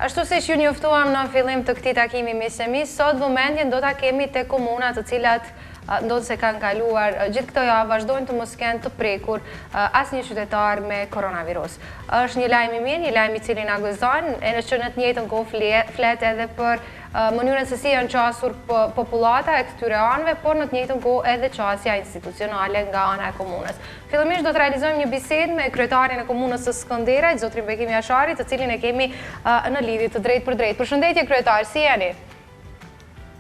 Ashtu si që ju njoftuam në fillim të këtij takimi misemis, sot vëmendjen do ta kemi te komunat të cilat ndodhë se kanë kaluar gjithë këto javë vazhdojnë të mos kenë të prekur asnjë qytetar me koronavirus. Është një lajm i mirë, një lajm i cili na gëzon, e në që në të njëjtën kohë flet edhe për mënyrën se si janë qasur popullata e këtyre anëve, por në të njëjtën kohë edhe qasja institucionale nga ana e komunës. Fillimisht do të realizojmë një bisedë me kryetarin e komunës së Skenderajt, zotrin Bekim Jashari, të cilin e kemi në lidhje të drejtë për drejtë. Përshëndetje kryetar, si jeni?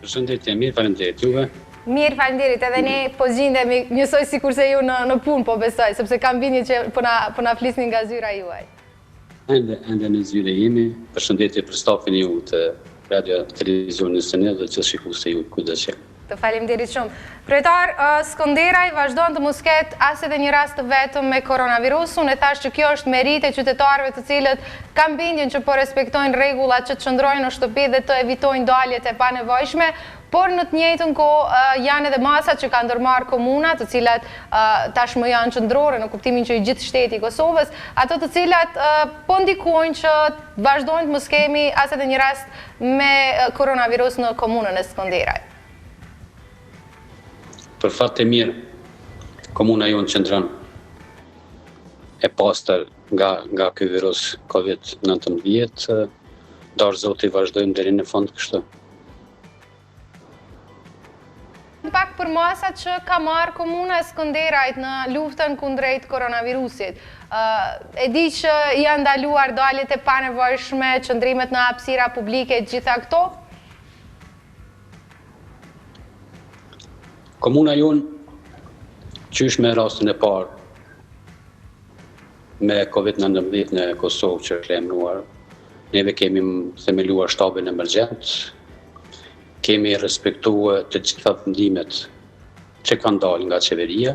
Përshëndetje, mirë, faleminderit juve. Mirë, faleminderit, edhe ne po gjendemi njësoj sikurse ju në punë, po besoj, sepse kam bindje që po na flisni nga zyra juaj. Ende në zyre jemi, përshëndetje për stafin ju të radio televizionit së ne dhe që shikuese ju kudo që. Të faleminderit shumë. Kryetar, Skenderaj vazhdon të mos ketë as edhe një rast të vetëm me koronavirusin. E thash që kjo është merit e qytetarëve të cilët kanë bindjen që po respektojnë rregullat, që të qëndrojnë në shtëpi dhe të evitojnë daljet e panevojshme, por në të njëjtën kohë janë edhe masat që kanë ndërmarrë komuna, të cilat tashmë janë qendrore në kuptimin që i gjithë shteti i Kosovës, ato të cilat po ndikojnë që vazhdojnë të mos kemi as edhe një rast me koronavirus në komunën e Skenderajt. Për fat të mirë, komuna jonë qëndron e pastër nga ky virus COVID-19, darë Zoti vazhdojmë deri në fund kështu. Pak për masat që ka marrë komuna e Skenderajt në luftën kundrejt koronavirusit. E di që janë ndaluar daljet e panevojshme, qëndrimet në hapësira publike, gjitha këto? Komuna jonë, qysh me rastin e parë me COVID-19 në Kosovë që është lajmëruar, neve kemi themeluar shtabin emergjent, kemi respektuar të gjitha vendimet që kanë dalë nga qeveria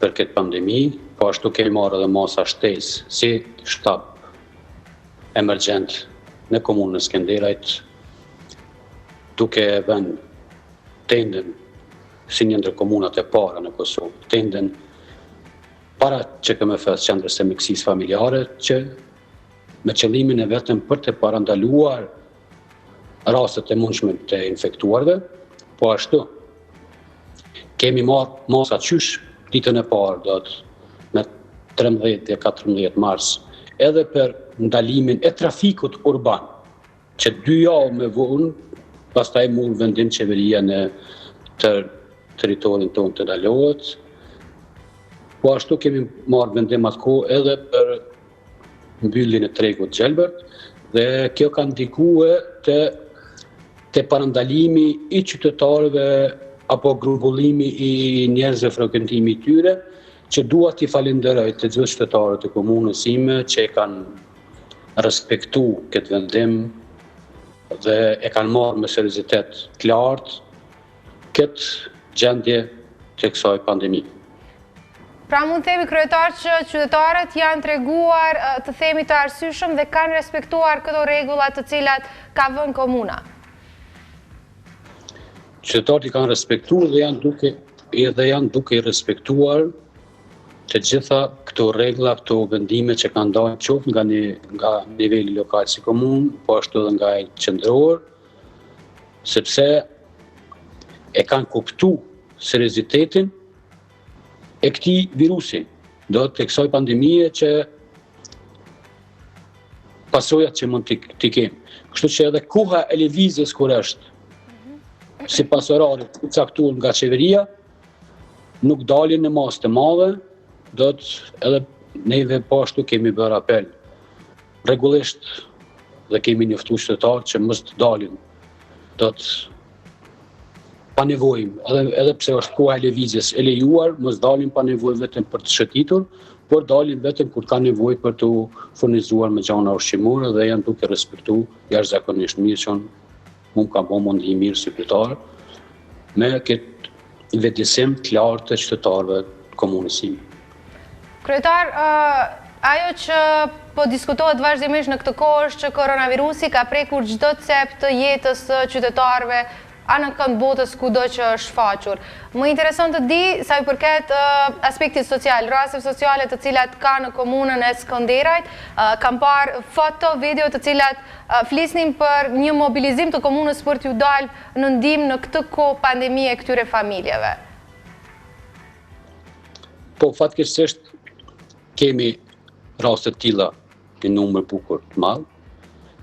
për këtë pandemi, po ashtu kemi marrë edhe masa shtesë si shtab emergjent në komunën e Skenderajt, duke vënë tenden si një ndër komunat e para në Kosovë, tenden para që këmë fës qendrës së mjekësisë familjare, që me qëllimin e vetëm për të parandaluar rastet e mundshme të infektuarve, po ashtu kemi marrë masa qysh ditën e parë, do të me 13 dhe 14 mars, edhe për ndalimin e trafikut urban, që 2 javë me vonë, pastaj mund vendim qeveria në territorin tonë të ndalohet. Po ashtu kemi marrë vendim atë kohë edhe për mbylljen e tregut Gjelbert, dhe kjo ka ndikuar te parandalimi i qytetarëve apo grumbullimi i njerëzve, frekuentimi i tyre, që dua t'i falenderoj të gjithë qytetarët e komunës sime që kanë respektuar këtë vendim dhe e kanë marrë me seriozitet të lartë këtë gjendje të kësaj pandemi. Pra mund të themi kryetar që qytetarët janë treguar të themi të arsyeshëm dhe kanë respektuar këto rregulla të cilat ka vënë komuna. Qytetarët i kanë respektuar dhe janë duke i respektuar të gjitha këto rregulla, këto vendime që kanë dalë qoftë nga niveli lokal si komunë, po ashtu edhe nga ai qendror, sepse e kanë kuptuar seriozitetin e këtij virusi, do të kësaj pandemie që pasojat që mund t'i kemi. Kështu që edhe koha e lëvizjes kur është sipas orarit të caktuar nga qeveria, nuk dalin në masë të madhe, do të edhe neve po ashtu kemi bërë apel rregullisht dhe kemi njoftuar qytetarët që mos të dalin, do të pa nevojë, edhe pse është koha e lëvizjes e lejuar, mos dalin pa nevojë vetëm për të shëtitur, por dalin vetëm kur ka nevojë për të furnizuar me gjana ushqimore dhe janë duke respektuar jashtëzakonisht mirë që mund ka bëu mundi mirë si qytetar me këtë vetësim të lartë të qytetarëve të komunës sime. Kryetar, ajo që po diskutohet vazhdimisht në këtë kohë është që koronavirusi ka prekur çdo cep të jetës së qytetarëve anë kënd botës kudo që është shfaqur. Më intereson të di sa i përket aspektit social, raste sociale të cilat ka në komunën e Skenderajt. Kam parë foto, video të cilat flisnin për një mobilizim të komunës për t'ju dalë në ndihmë në këtë kohë pandemie këtyre familjeve. Po, fatkeqësisht kemi raste të tilla në numër bukur të madh.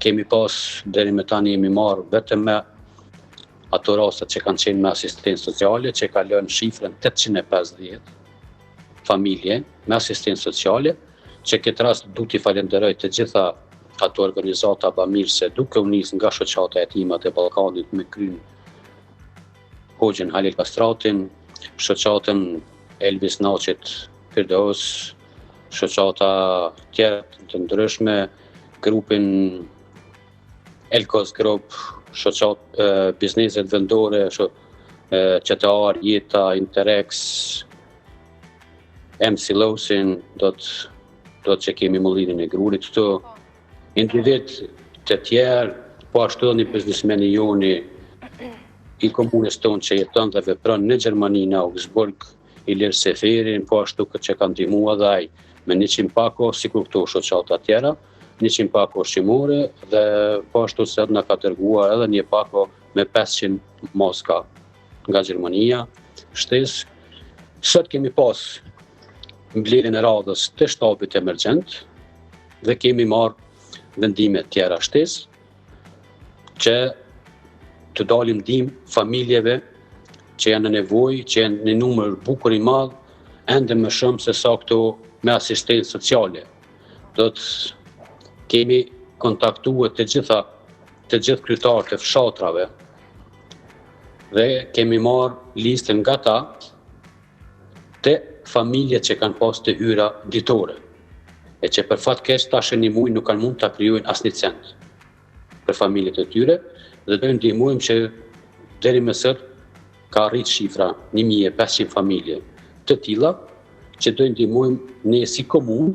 Kemi pas deri më tani jemi marrë vetëm me ato rastet që kanë qenë me asistencë sociale, që ka lënë shifrën 850 familje me asistencë sociale, që këtë rast du t'i falenderoj të gjitha ato organizata bamirëse duke u nisë nga shoqata e hetimat e Ballkanit me kryen Hoxhën Halil Kastratin, shoqatën Elvis Naçit Firdaus, shoqata tjera të ndryshme, grupin Elkos Group, shoqat bizneset vendore, Kryetar, Jeta, Interex, MC Losin, do të që kemi Mollinin e Grurit, këto individ të tjerë, po ashtu një biznesmeni joni i komunës tonë që jeton dhe vepron në Gjermani, në Augsburg, Ilir Seferin, po ashtu këtë që kanë ndihmuar dhe ai me 100 pako, sikur këto shoqata tjera, 100 pako ushqimore dhe po ashtu se na ka dërguar edhe një pako me 500 moska nga Gjermania, shtesë. Sot kemi pas mbledhjen e radhës të shtabit emergjent dhe kemi marrë vendime tjera shtesë që të dalim ndihmë familjeve që janë në nevojë, që janë në numër bukur i madh, ende më shumë se sa këto me asistencë sociale. Do të kemi kontaktuar të gjithë kryetarët e fshatrave dhe kemi marrë listën nga ta të familjet që kanë pas të hyra ditore e që për fat keq tash një muaj nuk kanë mund të krijojnë asnjë cent për familjet e tyre dhe do ndihmojmë që deri më sot ka arrit shifra 1500 familje të tilla që do ndihmojmë ne si komunë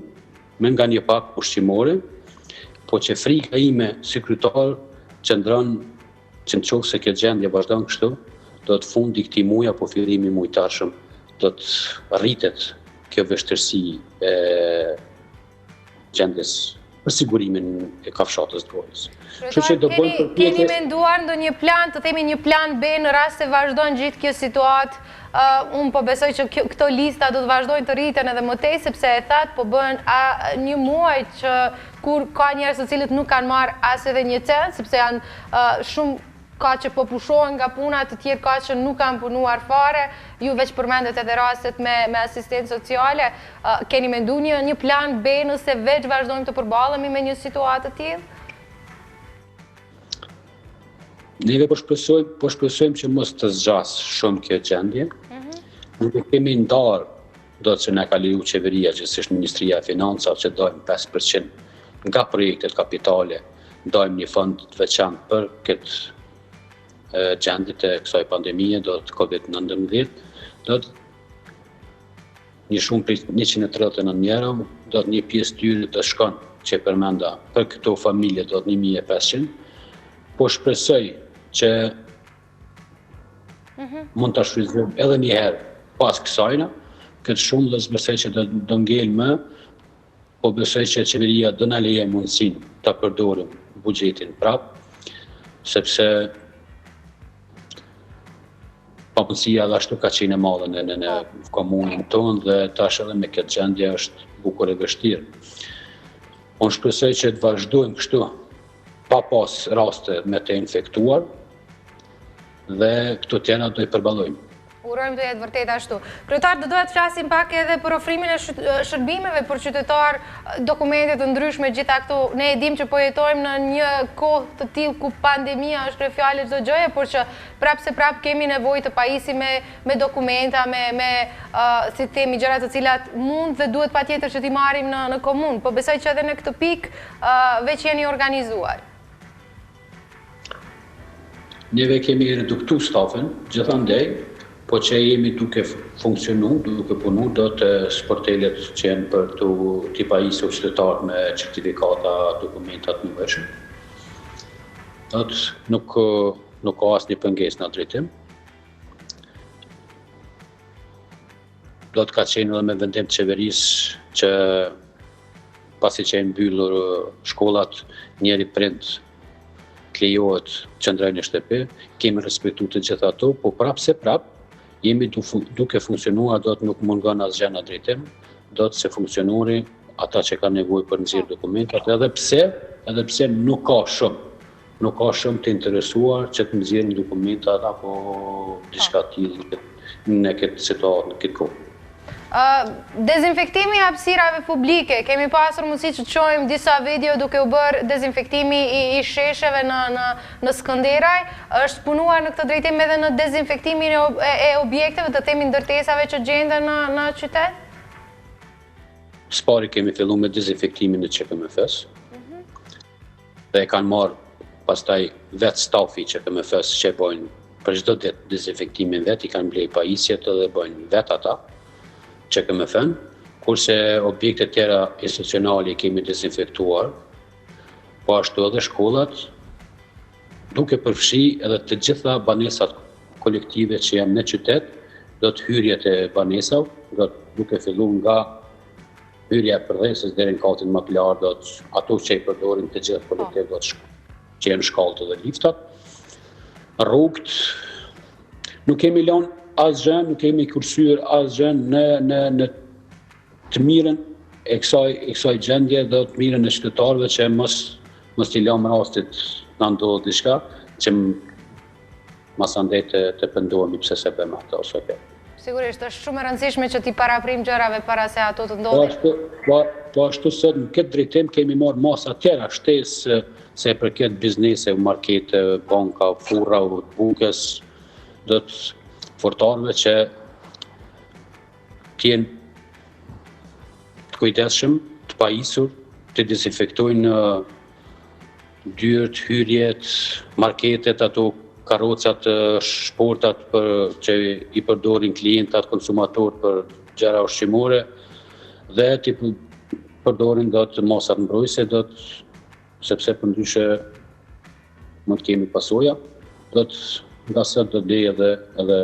me nga një pak ushqimore, po që frika ime si kryetar qëndron që në qoftë se kjo gjendje vazhdon kështu, do të fundi këtij muaji apo fillimi i muajit tashëm do të rritet kjo vështirësi e gjendjes për sigurimin e kafshatës të Gorës. Keni menduar ndonjë plan, të themi një plan B në rast se vazhdon gjithë kjo situatë? Unë po besoj që këto lista do të vazhdojnë të rriten edhe më tej, sepse e thatë po bën një muaj që kur ka njerëz të cilët nuk kanë marrë as edhe një cent, sepse janë shumë ka që po pushohen nga puna, të tjerë ka që nuk kanë punuar fare, ju veç përmendet edhe rastet me asistencë sociale. Keni mendu një plan B nëse veç vazhdojmë të përballemi me një situatë të tillë? Neve po shpresojmë që mos të zgjas shumë kjo gjendje. Ne kemi ndarë, do të që na ka leju qeveria, gjithsesi Ministria e Financave, që dajmë 5% nga projektet kapitale, dajmë një fond të veçantë për këtë gjendje të kësaj pandemie, do të COVID-19, do të një shumë për 139 euro, do të një pjesë tyre të shkon që përmenda për këto familje do të 1500, po shpresoj që mund të shfrytëzojmë edhe një herë pas kësajna, këtë shumë dhe besoj që do ngel më, po besoj që qeveria do na leje mundësinë ta përdorim buxhetin prap, sepse pamundësia dhe ashtu ka qenë e madhe në komunën tonë dhe tash edhe me këtë gjendje është bukur e vështirë. Unë shpresoj që të vazhdojmë kështu, pa pas raste me të infektuar dhe këto tjera do i përballojmë. Urojmë të jetë vërtet ashtu. Kryetar, do doja të flasim pak edhe për ofrimin e shërbimeve për qytetar, dokumentet të ndryshme, gjitha këto. Ne e dim që po jetojmë në një kohë të tillë ku pandemia është krye fjalë çdo gjëje, por që prapse kemi nevojë të pajisim me dokumenta, me si themi gjëra të cilat mund dhe duhet patjetër që t'i marrim në komunë. Po besoj që edhe në këtë pikë veç jeni organizuar. Neve kemi reduktu stafin, gjithandej, po që jemi duke funksionu, duke punu, do të sportelet që janë për t'i pajisur qytetar me certifikata, dokumentat në veshën. Nuk nuk ka asnjë pengesë në drejtim. Do të ka qenë edhe me vendim të qeverisë që pasi që e mbyllur shkollat, njeri prind të lejohet që ndrojë në shtëpi, kemi respektu të gjitha ato, po prap se prap, jemi duke funksionuar, do të nuk mungon asgjë në drejtim, do të se funksionori ata që kanë nevojë për nxjerrë dokumentat, edhe pse nuk ka shumë të interesuar që të nxjerrin dokumentat apo diçka tillë në këtë situatë, në këtë kohë. Dezinfektimi i hapësirave publike, kemi pasur mundësi që të shohim disa video duke u bërë dezinfektimi i shesheve në Skenderaj, është punuar në këtë drejtim edhe në dezinfektimin e objekteve, të themi ndërtesave që gjenden në qytet? Spari kemi fillu me dezinfektimin e QKMF-s, dhe e kanë marrë pastaj vetë stafi QKMF-s që bojnë për çdo ditë dezinfektimin vetë, i kanë blej pajisjet dhe bojnë vetë ata, QKMF-n, kurse objekte tjera institucionale kemi dezinfektuar, po ashtu edhe shkollat, duke përfshi edhe të gjitha banesat kolektive që janë në qytet, do të hyrjet e banesave, do të duke fillu nga hyrja e përdhesës deri në katin më të lartë, do të ato që i përdorin të gjithë kolektiv do të që janë shkallët dhe liftat. Rrugët, nuk kemi lënë asgjë, nuk kemi kursyer asgjë në të mirën e kësaj gjendje dhe të mirën e qytetarëve që mos t'i lëmë rastit na ndodh diçka që mas andej të pendohemi pse se bëjmë ato ose kjo. Sigurisht, është shumë e rëndësishme që t'i paraprim gjërave para se ato të ndodhin. Po ashtu se në këtë drejtim kemi marrë masa tjera shtesë se e përket biznese, markete, banka, furra, bukës, do të fortarëve që t'jenë të kujdesshëm, të pajisur, të dezinfektojnë dyert, hyrjet, marketet, ato karrocat, shportat që i përdorin klientat, konsumatorët për gjëra ushqimore dhe t'i përdorin do të masat mbrojtëse, sepse përndryshe mund të kemi pasoja, nga sot do të edhe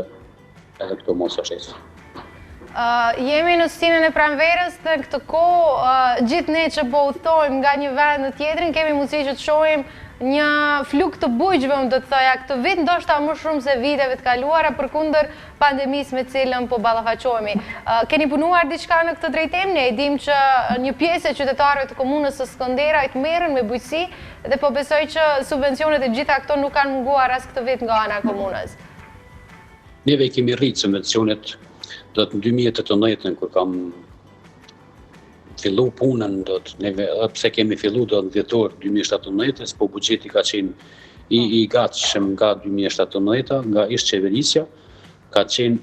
këto masa shtesë. Jemi në stinën e pranverës dhe në këtë kohë, gjithë ne që po udhtojmë nga një vend në tjetrin, kemi mundësi që të shohim një fluk të bujqve, do të thoja, këtë vit, ndoshta më shumë se viteve të kaluara, përkundër pandemisë me cilën po ballafaqohemi. Keni punuar diçka në këtë drejtim? Ne e dim që një pjesë e qytetarëve të komunës së Skenderajt merren me bujqësi dhe po besoj që subvencionet e gjitha këto nuk kanë munguar as këtë vit nga ana e komunës. Neve kemi rritë subvencionet do të në 2018, kur kam fillu punën, pse kemi fillu do në dhjetor 2017, po buxheti ka qenë i gatshëm nga 2017, nga ish qeverisja, ka qenë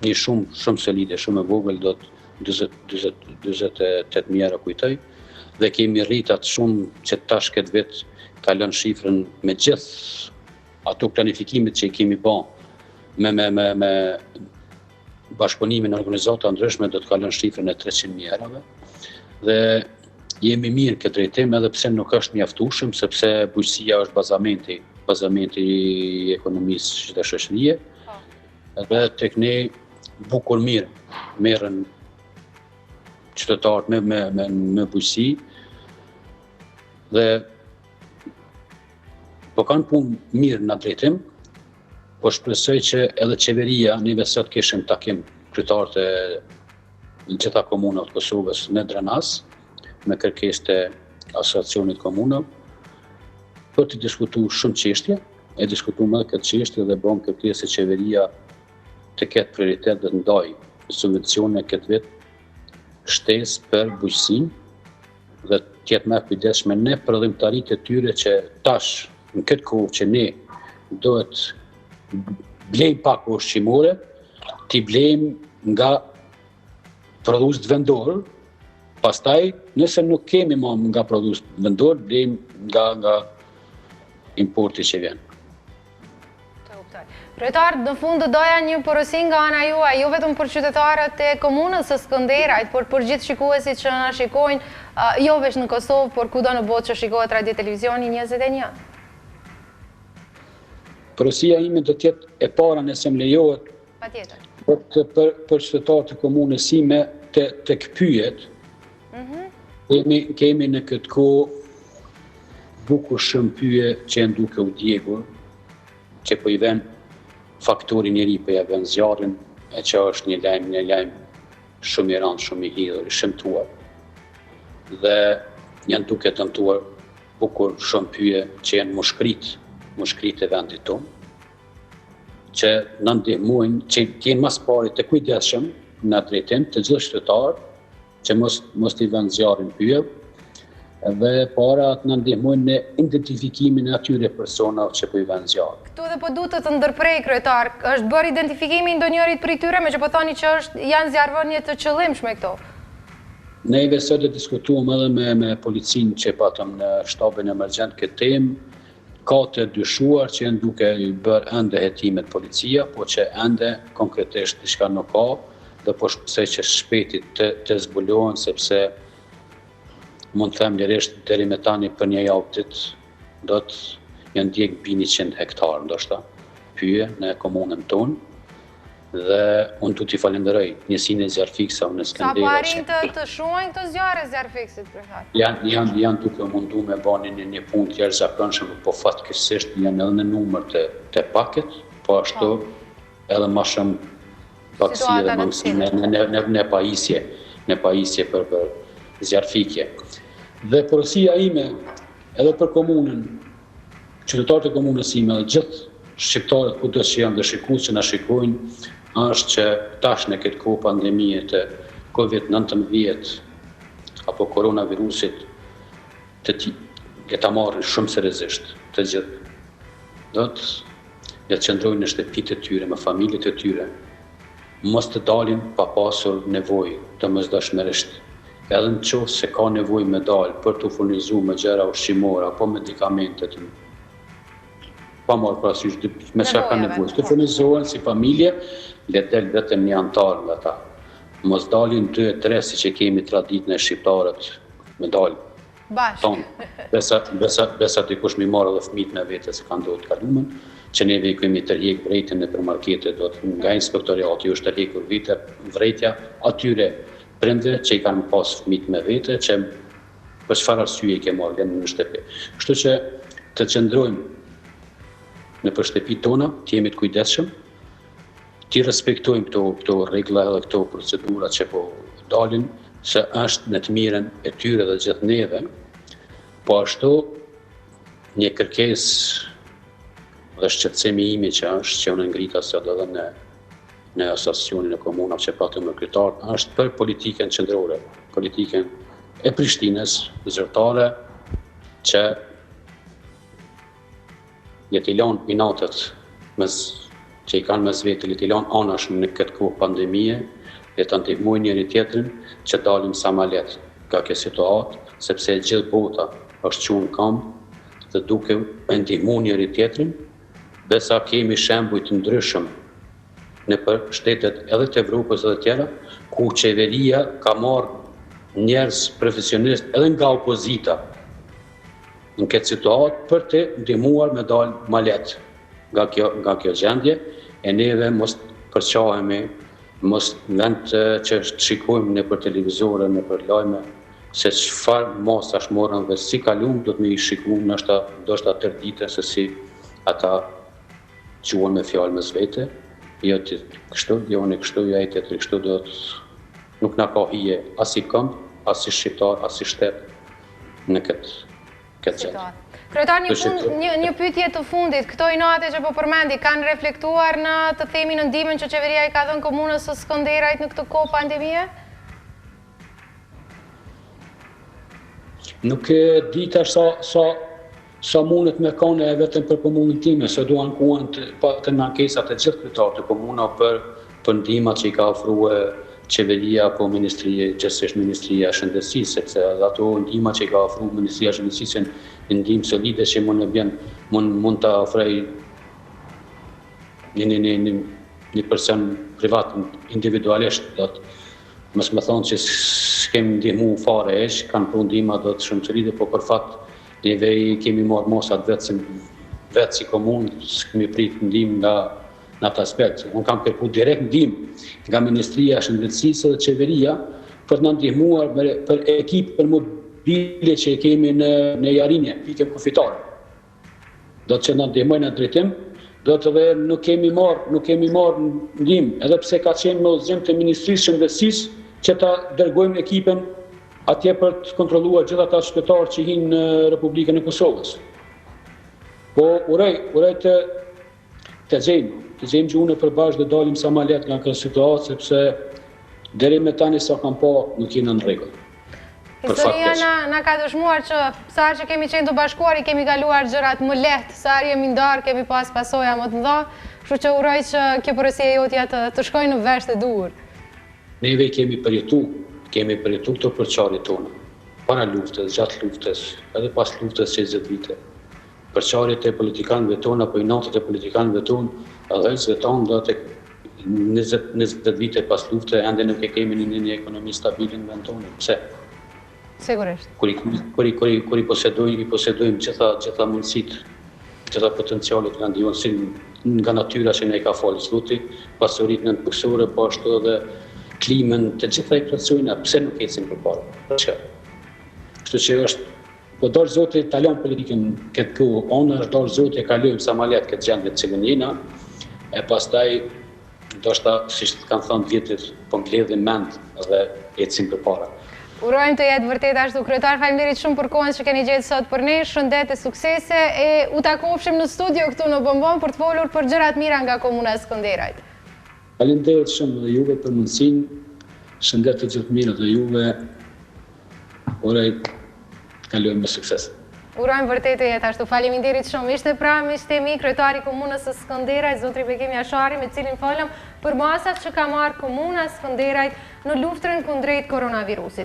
një shumë solide, shumë e vogël, do të 28 mijëra kujtoj, dhe kemi rritat shumë që tash këtë vit ka lënë shifrën me gjithë ato planifikimet që i kemi bën me bashkëpunimin e organizata ndryshme do të kalon shifrën e 300 mijërave dhe jemi mirë këtë drejtim edhe pse nuk është mjaftueshëm sepse bujqësia është bazamenti i ekonomisë dhe shoqërie. Edhe tek ne bukur mirë merren qytetarët me bujqësi dhe po kanë punë mirë në drejtim. Po shpresoj që edhe qeveria, neve sot kishim takim kryetarët e gjitha komunave të Kosovës në Drenas, me kërkesë të asociacionit komunave, për të diskutuar shumë çështje, e diskutuam edhe këtë çështje dhe bëm kërkesë se qeveria të ketë prioritet dhe të ndajë subvencione këtë vit shtesë për bujqësinë dhe të jetë më kujdesshme në prodhimtaritë e tyre që tash në këtë kohë që ne duhet blejmë pak ushqimore, t'i blejmë nga prodhuesit vendor, pastaj nëse nuk kemi më nga prodhuesit vendor, blejmë nga importi që vjen. Kryetar, në fund do doja një porosi nga ana juaj, jo vetëm për qytetarët e komunës së Skenderajt, por për gjithë shikuesit që na shikojnë, jo vetëm në Kosovë, por kudo në botë që shikohet radio televizioni 21. porosia ime do t'jetë e para nëse më lejohet për qytetarët e komunës sime të këpyet. Kemi në këtë kohë bukur shumë pyje që janë duke u djegur, që po i ven faktori njeri po i ven zjarrin, e që është një lajm shumë i rëndë, shumë i hidhur, i shëmtuar. Dhe janë duke tentuar bukur shumë pyje që janë mushkrit e vendit tonë, që në ndihmojnë, që t'jenë mas pari të kujdesshëm në drejtim të gjithë qytetarët, që mos t'i vend zjarrin pyje, dhe para të në ndihmojnë në identifikimin e atyre personave që po i vend zjarrin. Këtu dhe po du të ndërprej, kryetar, është bërë identifikimi ndonjërit për i tyre, me që po thoni që janë zjarrvënie të qëllimshme këto? Neve sot e diskutuam edhe me policinë që patëm në shtabin emergjent këtë temë, ka të dyshuar që janë duke i bërë ende hetimet policia, po që ende konkretisht diçka nuk ka, dhe po shpresoj që shpejtit të zbulohen, sepse mund të them lirisht deri me tani për një javë do të janë djegë mbi 100 hektarë ndoshta pyje në komunën tonë, dhe unë du t'i falenderoj njësinë e zjarfiksa në Skenderajt. Sa po arrin të shuajnë këto zjarre zjarfiksit, kryetar? Janë duke mundu me bani një punë të jashtëzakonshme, po fatkeqësisht janë edhe në numër të paket, po ashtu edhe më shumë paksi dhe mangësi në pajisje për zjarfikje. Dhe porosia ime edhe për komunën, qytetarët e komunës ime dhe gjithë shqiptarët kudo që janë dhe shikues që na shikojnë, është që tash në këtë kohë pandemie të COVID-19 apo koronavirusit të ta marrin shumë seriozisht të gjithë. Do të qëndrojnë në shtëpitë e tyre, me familjet e tyre, mos të dalin pa pasur nevojë domosdoshmërisht. Edhe në qoftë se ka nevojë me dalë për të furnizuar me gjëra ushqimore apo medikamente, pa marrë parasysh me çka ka nevojë. Të furnizohen si familje, le të del vetëm një antar nga ta. Mos dalin 2-3 siç e kemi traditën e shqiptarët me dalë. Besa dikush mi marrë edhe fëmijët me vete se kanë ndodhur kalumen, që neve i kemi tërheq vrejtjen nëpër markete, do të nga inspektoriati është tërhequr vrejtja atyre prindve që i kanë pas fëmijët me vete, që për çfarë arsye i ke marrë në shtëpi. Kështu që të qëndrojmë në për shtëpitë tona, të jemi të kujdesshëm, të respektojmë këto rregulla edhe këto procedura që po dalin, se është në të mirën e tyre dhe gjithë neve, po ashtu një kërkesë dhe shqetësimi imi që është që unë ngrita sot edhe në asociacionin e komunave që patëm me kryetar, është për politikën qendrore, politikën e Prishtinës zyrtare, që le t'i lanë inatët që i kanë mes vetë, le t'i lanë anash në këtë kohë pandemie, le të ndihmojnë njëri tjetrin që dalim sa ma letë nga kjo situatë, sepse gjithë bota është qunë kamp dhe duke e ndihmu njëri tjetrin, besa kemi shembuj të ndryshëm në për shtetet edhe të Evropës edhe tjera, ku qeveria ka marrë njerëz profesionist edhe nga opozita në këtë situatë për të ndihmuar me dalë ma letë nga kjo gjendje, e neve mos përqahemi, mos vend që shikojmë në për televizore, në për lajme, se çfarë masash morën dhe si kalum, do të me i shikojmë ndoshta tërë ditën se si ata quhen me fjalë mes vete, jo të kështu, jo në kështu, jo e tjetër kështu, do të nuk na ka hije as i këmbë, as i shqiptar, as i shtet në këtë gjendje. Kryetar, një pyetje të fundit, këto inate që po përmendi, kanë reflektuar në të themi në ndihmën që qeveria i ka dhënë komunës së Skenderajt në këtë kohë pandemie? Nuk e di tash sa mundet me kanë vetëm për komunën time, se duan kuan të ankesat e gjithë kryetarët të komunave për ndihmat që i ka ofruar qeveria apo gjithsesi Ministria e Shëndetësisë, sepse ato ndihma që i ka ofruar Ministria e Shëndetësisë në ndihmë solide që mund të ofroj një person privat, individualisht, do të mos më thonë që s'kemi ndihmu fare kanë pru ndihma do të shumë solide, po për fakt neve kemi marrë mosat vetë si komunë, s'kemi prit ndihmë nga në atë aspekt. Unë kam kërku direkt ndihmë nga Ministria e Shëndetësisë dhe Qeveria për të na ndihmuar për ekipën mobile që kemi në Jarinje, pikën kufitare. Do të që na ndihmojnë në drejtim, do të dhe nuk kemi marrë ndihmë, edhe pse ka qenë me udhëzim të Ministrisë Shëndetësisë që ta dërgojmë ekipën atje për të kontrolluar gjithë ata qytetarë që hinë në Republikën e Kosovës. Po urej të gjejmë që unë përbashkë dhe dalim sa ma letë nga këtë situatë, sepse deri me tani sa kam pa nuk jena në rregull. Historia na ka dëshmuar që sa që kemi qenë të bashkuar i kemi kaluar gjërat më lehtë, sa jemi ndarë kemi pas pasoja më të mëdha, kështu që uroj që kjo porosia jotja të shkojë në vesh të duhur. Neve kemi përjetu këto përçarjet tona, para luftës, gjatë luftës, edhe pas luftës 60 vite. Përçarjet e politikanëve tonë apo inatët e politikanëve tonë, adhënësve tonë do të 20 vite pas lufte, ende nuk e kemi një ekonomi stabile në vend tonë. Pse? Sigurisht. Kur i posedojmë gjitha mundësit, gjitha potencialet nga ndihmon si nga natyra që ne ka falë Zoti, pasurit në buksore, po ashtu edhe klimën të gjitha i plotësojnë, pse nuk ecim përpara? Kështu që është po dorë Zoti ta lëm politikën këtë kohë, ona është dorë Zoti e kalojmë sa ma letë këtë gjendje të cilën jena, e pastaj ndoshta siç kanë thënë vjetët, po mbledhim mend dhe ecim përpara. Urojmë të jetë vërtet ashtu. Kryetar, faleminderit shumë për kohën që keni gjetë sot për ne, shëndet e suksese e u takofshim në studio këtu në Bombon për të folur për gjërat mira nga komuna e Skenderajt. Faleminderit shumë dhe juve për mundësinë, shëndet të gjithë mirë dhe juve, uroj kalojmë me sukses. Urojmë vërtet të jetë ashtu. Faleminderit shumë. Ishte pra miqtemi kryetari i komunës së Skenderajt, zotri Bekim Jashari, me cilin folëm për masat që ka marrë komuna e Skenderajt në luftën kundrejt koronavirusit.